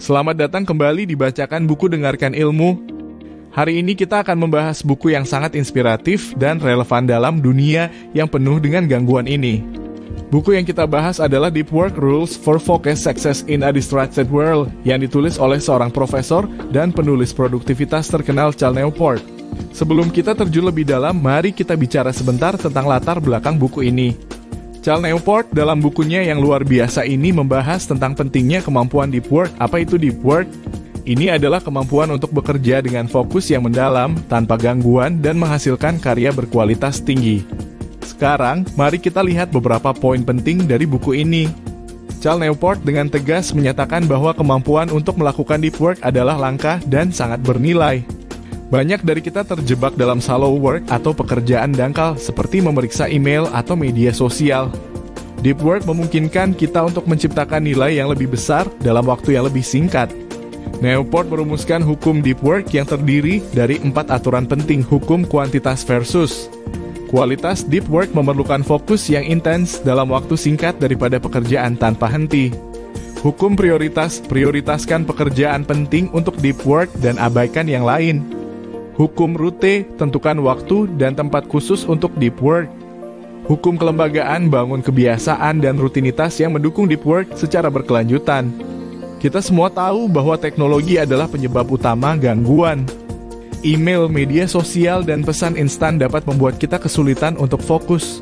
Selamat datang kembali di Bacakan Buku Dengarkan Ilmu. Hari ini kita akan membahas buku yang sangat inspiratif dan relevan dalam dunia yang penuh dengan gangguan ini. Buku yang kita bahas adalah Deep Work Rules for Focused Success in a Distracted World yang ditulis oleh seorang profesor dan penulis produktivitas terkenal Cal Newport. Sebelum kita terjun lebih dalam, mari kita bicara sebentar tentang latar belakang buku ini. Cal Newport dalam bukunya yang luar biasa ini membahas tentang pentingnya kemampuan deep work. Apa itu deep work? Ini adalah kemampuan untuk bekerja dengan fokus yang mendalam, tanpa gangguan, dan menghasilkan karya berkualitas tinggi. Sekarang, mari kita lihat beberapa poin penting dari buku ini. Cal Newport dengan tegas menyatakan bahwa kemampuan untuk melakukan deep work adalah langka dan sangat bernilai. Banyak dari kita terjebak dalam shallow work atau pekerjaan dangkal seperti memeriksa email atau media sosial. Deep work memungkinkan kita untuk menciptakan nilai yang lebih besar dalam waktu yang lebih singkat. Newport merumuskan hukum deep work yang terdiri dari 4 aturan penting hukum kuantitas versus. Kualitas deep work memerlukan fokus yang intens dalam waktu singkat daripada pekerjaan tanpa henti. Hukum prioritas, prioritaskan pekerjaan penting untuk deep work dan abaikan yang lain. Hukum rute, tentukan waktu dan tempat khusus untuk deep work. Hukum kelembagaan, bangun kebiasaan dan rutinitas yang mendukung deep work secara berkelanjutan. Kita semua tahu bahwa teknologi adalah penyebab utama gangguan. Email, media sosial, dan pesan instan dapat membuat kita kesulitan untuk fokus.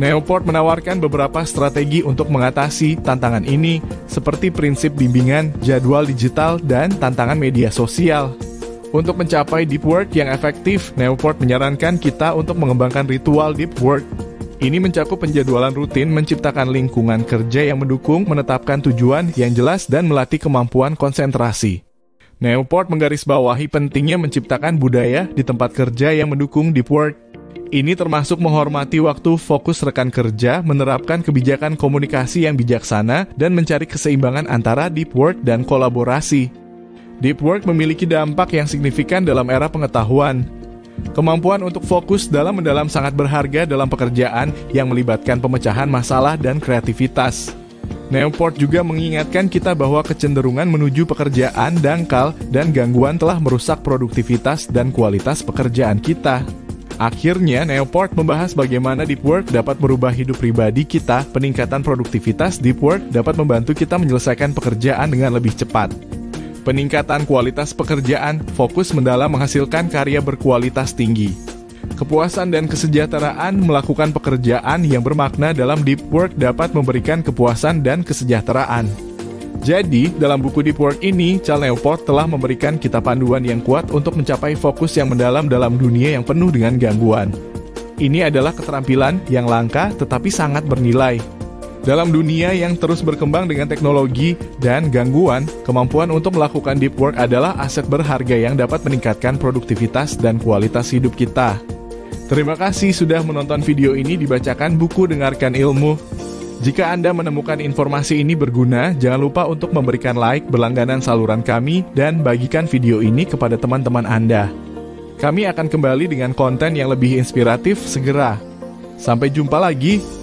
Newport menawarkan beberapa strategi untuk mengatasi tantangan ini, seperti prinsip bimbingan, jadwal digital, dan tantangan media sosial. Untuk mencapai deep work yang efektif, Newport menyarankan kita untuk mengembangkan ritual deep work. Ini mencakup penjadwalan rutin, menciptakan lingkungan kerja yang mendukung, menetapkan tujuan yang jelas, dan melatih kemampuan konsentrasi. Newport menggarisbawahi pentingnya menciptakan budaya di tempat kerja yang mendukung deep work. Ini termasuk menghormati waktu fokus rekan kerja, menerapkan kebijakan komunikasi yang bijaksana, dan mencari keseimbangan antara deep work dan kolaborasi. Deep work memiliki dampak yang signifikan dalam era pengetahuan. Kemampuan untuk fokus dalam mendalam sangat berharga dalam pekerjaan yang melibatkan pemecahan masalah dan kreativitas. Newport juga mengingatkan kita bahwa kecenderungan menuju pekerjaan dangkal dan gangguan telah merusak produktivitas dan kualitas pekerjaan kita. Akhirnya, Newport membahas bagaimana deep work dapat merubah hidup pribadi kita. Peningkatan produktivitas deep work dapat membantu kita menyelesaikan pekerjaan dengan lebih cepat. Peningkatan kualitas pekerjaan, fokus mendalam menghasilkan karya berkualitas tinggi. Kepuasan dan kesejahteraan melakukan pekerjaan yang bermakna dalam deep work dapat memberikan kepuasan dan kesejahteraan. Jadi, dalam buku Deep Work ini, Cal Newport telah memberikan kita panduan yang kuat untuk mencapai fokus yang mendalam dalam dunia yang penuh dengan gangguan. Ini adalah keterampilan yang langka tetapi sangat bernilai. Dalam dunia yang terus berkembang dengan teknologi dan gangguan, kemampuan untuk melakukan deep work adalah aset berharga yang dapat meningkatkan produktivitas dan kualitas hidup kita. Terima kasih sudah menonton video ini di Bacakan Buku Dengarkan Ilmu. Jika Anda menemukan informasi ini berguna, jangan lupa untuk memberikan like, berlangganan saluran kami, dan bagikan video ini kepada teman-teman Anda. Kami akan kembali dengan konten yang lebih inspiratif segera. Sampai jumpa lagi.